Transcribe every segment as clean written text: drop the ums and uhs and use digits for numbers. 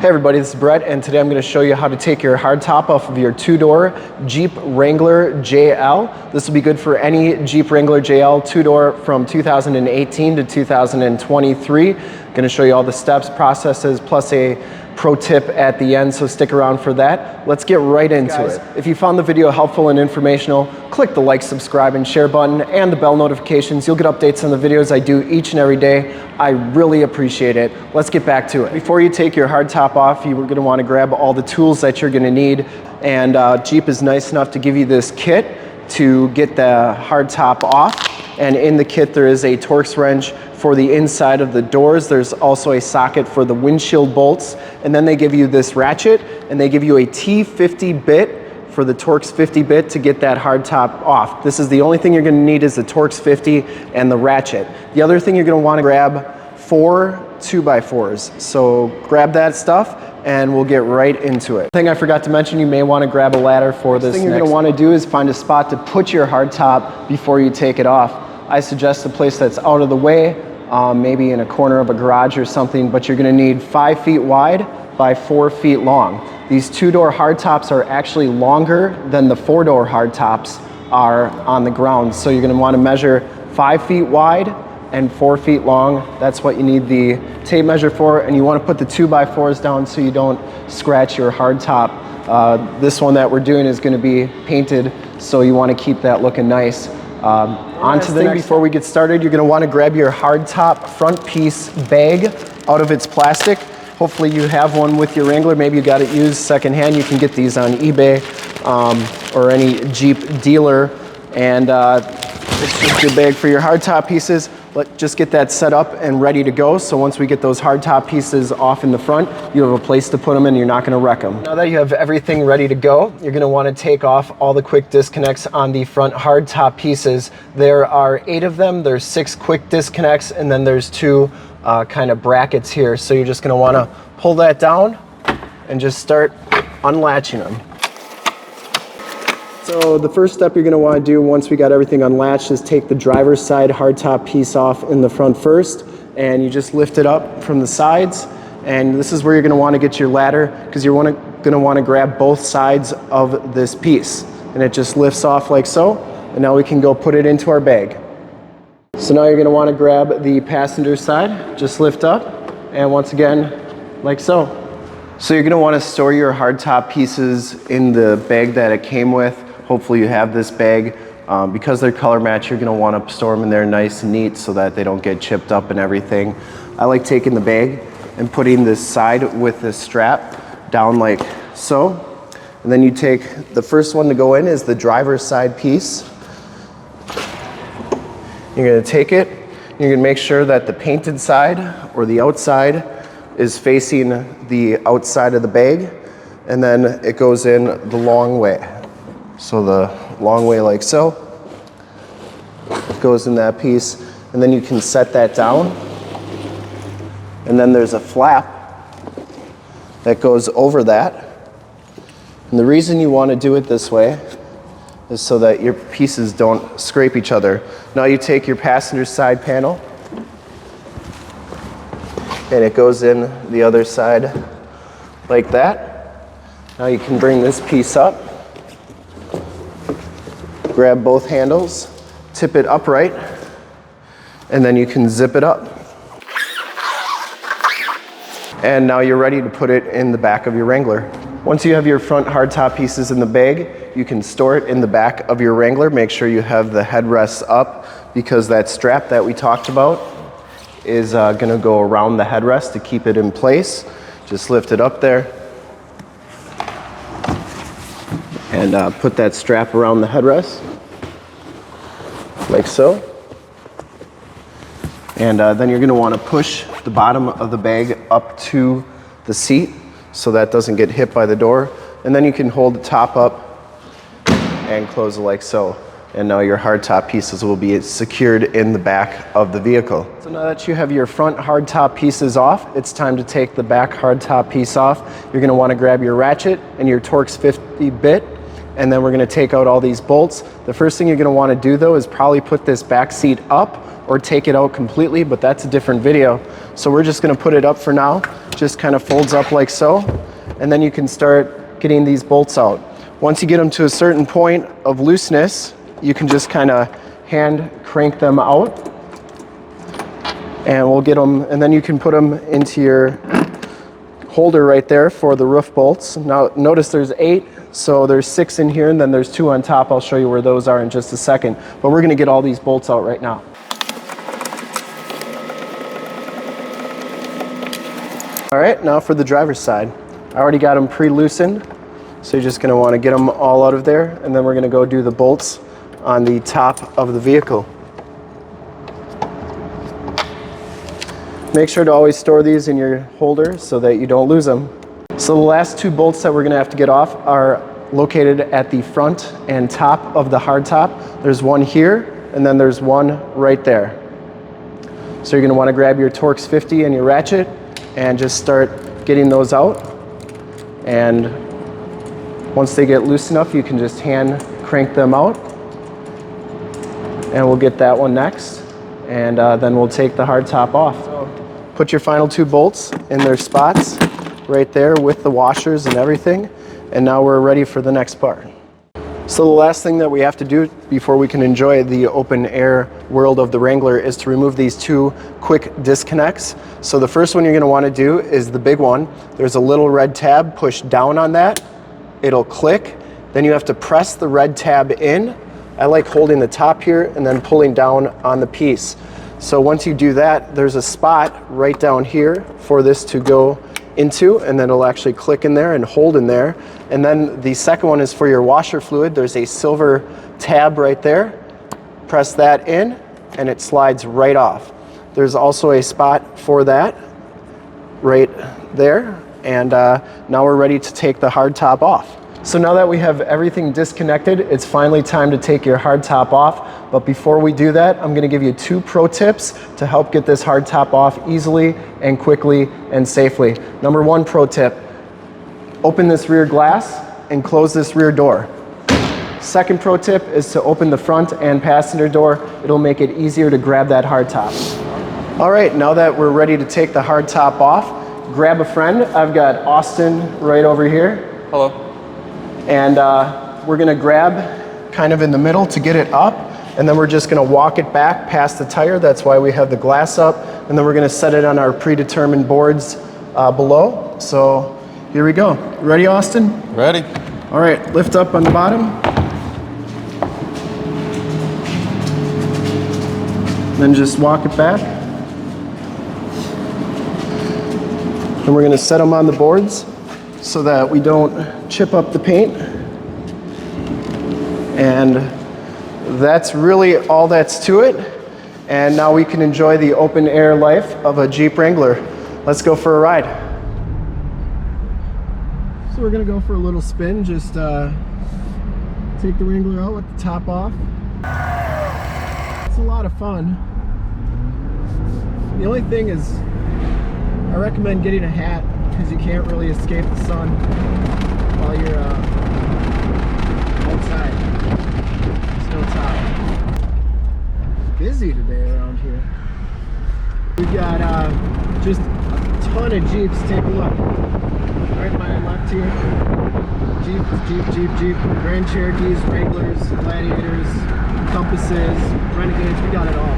Hey everybody, this is Brett, and today I'm going to show you how to take your hardtop off of your two-door Jeep Wrangler JL. This will be good for any Jeep Wrangler JL two-door from 2018 to 2023. Going to show you all the steps, processes, plus a pro tip at the end, so stick around for that. Let's get right into it. If you found the video helpful and informational, click the like, subscribe, and share button and the bell notifications. You'll get updates on the videos I do each and every day. I really appreciate it. Let's get back to it. Before you take your hardtop off, you're going to want to grab all the tools that you're going to need, and Jeep is nice enough to give you this kit to get the hardtop off. And in the kit there is a Torx wrench for the inside of the doors. There's also a socket for the windshield bolts, and then they give you this ratchet, and they give you a T50 bit for the Torx 50 bit to get that hardtop off. This is the only thing you're going to need, is the Torx 50 and the ratchet. The other thing you're going to want to grab 4 2x4s. So grab that stuff and we'll get right into it. Thing I forgot to mention, you may want to grab a ladder for this. The thing you're going to want to do is find a spot to put your hardtop before you take it off. I suggest a place that's out of the way, maybe in a corner of a garage or something, but you're going to need 5 feet wide by 4 feet long. These two-door hardtops are actually longer than the four-door hardtops are on the ground. So you're going to want to measure 5 feet wide and 4 feet long. That's what you need the tape measure for, and you want to put the 2x4s down so you don't scratch your hardtop. This one that we're doing is going to be painted, so you want to keep that looking nice. On to the next. Before we get started, you're going to want to grab your hardtop front piece bag out of its plastic. Hopefully you have one with your Wrangler. Maybe you got it used secondhand. You can get these on eBay or any Jeep dealer, and it's just your bag for your hardtop pieces. Just get that set up and ready to go. So once we get those hardtop pieces off in the front, you have a place to put them and you're not going to wreck them. Now that you have everything ready to go, you're going to want to take off all the quick disconnects on the front hardtop pieces. There are 8 of them. There's 6 quick disconnects, and then there's 2 kind of brackets here. So you're just going to want to pull that down and just start unlatching them. So the first step you're going to want to do once we got everything unlatched is take the driver's side hardtop piece off in the front first, and you just lift it up from the sides, and this is where you're going to want to get your ladder, because you're going to want to grab both sides of this piece, and it just lifts off like so, and now we can go put it into our bag. So now you're going to want to grab the passenger side, just lift up, and once again like so. So you're going to want to store your hardtop pieces in the bag that it came with. Hopefully you have this bag. Because they're color match, you're going to want to store them in there nice and neat so that they don't get chipped up and everything. I like taking the bag and putting this side with this strap down like so. And then you take the first one to go in is the driver's side piece. You're going to take it, you're going to make sure that the painted side or the outside is facing the outside of the bag, and then it goes in the long way. So the long way like so, goes in that piece, and then you can set that down, and then there's a flap that goes over that. And the reason you want to do it this way is so that your pieces don't scrape each other. Now you take your passenger side panel, and it goes in the other side like that. Now you can bring this piece up, grab both handles, tip it upright, and then you can zip it up. And now you're ready to put it in the back of your Wrangler. Once you have your front hardtop pieces in the bag, you can store it in the back of your Wrangler. Make sure you have the headrests up, because that strap that we talked about is going to go around the headrest to keep it in place. Just lift it up there and put that strap around the headrest like so. And then you're going to want to push the bottom of the bag up to the seat so that doesn't get hit by the door. And then you can hold the top up and close it like so. And now your hardtop pieces will be secured in the back of the vehicle. So now that you have your front hardtop pieces off, it's time to take the back hardtop piece off. You're going to want to grab your ratchet and your Torx 50 bit, and then we're going to take out all these bolts. The first thing you're going to want to do though is probably put this back seat up or take it out completely, but that's a different video. So we're just gonna put it up for now. Just kind of folds up like so, and then you can start getting these bolts out. Once you get them to a certain point of looseness, you can just kind of hand crank them out, and we'll get them, and then you can put them into your holder right there for the roof bolts. Now notice there's 8, so there's 6 in here, and then there's 2 on top. I'll show you where those are in just a second, but we're gonna get all these bolts out right now. All right, now for the driver's side. I already got them pre-loosened, so you're just gonna wanna get them all out of there, and then we're gonna go do the bolts on the top of the vehicle. Make sure to always store these in your holder so that you don't lose them. So the last 2 bolts that we're gonna have to get off are located at the front and top of the hardtop. There's one here, and then there's one right there. So you're gonna wanna grab your Torx 50 and your ratchet and just start getting those out. And once they get loose enough, you can just hand crank them out. And we'll get that one next. And then we'll take the hardtop off. So put your final 2 bolts in their spots right there with the washers and everything. And now we're ready for the next part. So the last thing that we have to do before we can enjoy the open air world of the Wrangler is to remove these 2 quick disconnects. So the first one you're gonna wanna do is the big one. There's a little red tab, push down on that, it'll click. Then you have to press the red tab in. I like holding the top here and then pulling down on the piece. So once you do that, there's a spot right down here for this to go into, and then it'll actually click in there and hold in there. And then the second one is for your washer fluid. There's a silver tab right there. Press that in and it slides right off. There's also a spot for that right there. And now we're ready to take the hardtop off. So now that we have everything disconnected, it's finally time to take your hardtop off. But before we do that, I'm gonna give you 2 pro tips to help get this hardtop off easily and quickly and safely. Number 1 pro tip, open this rear glass and close this rear door. Second pro tip is to open the front and passenger door. It'll make it easier to grab that hardtop. All right, now that we're ready to take the hardtop off, grab a friend. I've got Austin right over here. Hello. And we're gonna grab kind of in the middle to get it up, and then we're just gonna walk it back past the tire. That's why we have the glass up, and then we're gonna set it on our predetermined boards below. So here we go. Ready, Austin? Ready. All right, lift up on the bottom. Then just walk it back. And we're gonna set them on the boards so that we don't chip up the paint. And that's really all that's to it. And now we can enjoy the open air life of a Jeep Wrangler. Let's go for a ride. So we're gonna go for a little spin, just take the Wrangler out with the top off. It's a lot of fun. The only thing is, I recommend getting a hat because you can't really escape the sun while you're outside. Still top. Busy today around here. We've got just a ton of Jeeps. Take a look. Right to my left here. Jeep. Grand Cherokees, Wranglers, Gladiators, Compasses, Renegades. We got it all.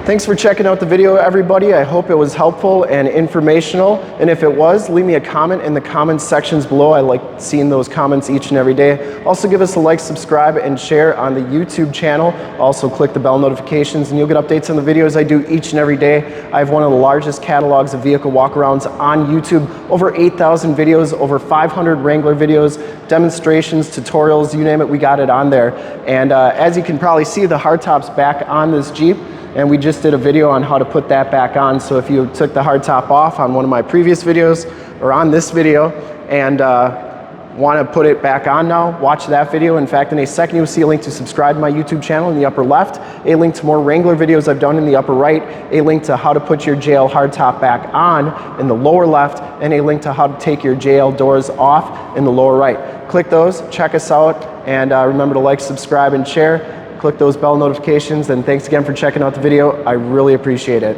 Thanks for checking out the video, everybody. I hope it was helpful and informational. And if it was, leave me a comment in the comments sections below. I like seeing those comments each and every day. Also give us a like, subscribe, and share on the YouTube channel. Also click the bell notifications and you'll get updates on the videos I do each and every day. I have one of the largest catalogs of vehicle walkarounds on YouTube. Over 8,000 videos, over 500 Wrangler videos, demonstrations, tutorials, you name it, we got it on there. And as you can probably see, the hardtop's back on this Jeep. And we just did a video on how to put that back on. So if you took the hardtop off on one of my previous videos or on this video and want to put it back on now, watch that video. In fact, in a second you'll see a link to subscribe to my YouTube channel in the upper left, a link to more Wrangler videos I've done in the upper right, a link to how to put your JL hardtop back on in the lower left, and a link to how to take your JL doors off in the lower right. Click those, check us out, and remember to like, subscribe, and share. Click those bell notifications, and thanks again for checking out the video. I really appreciate it.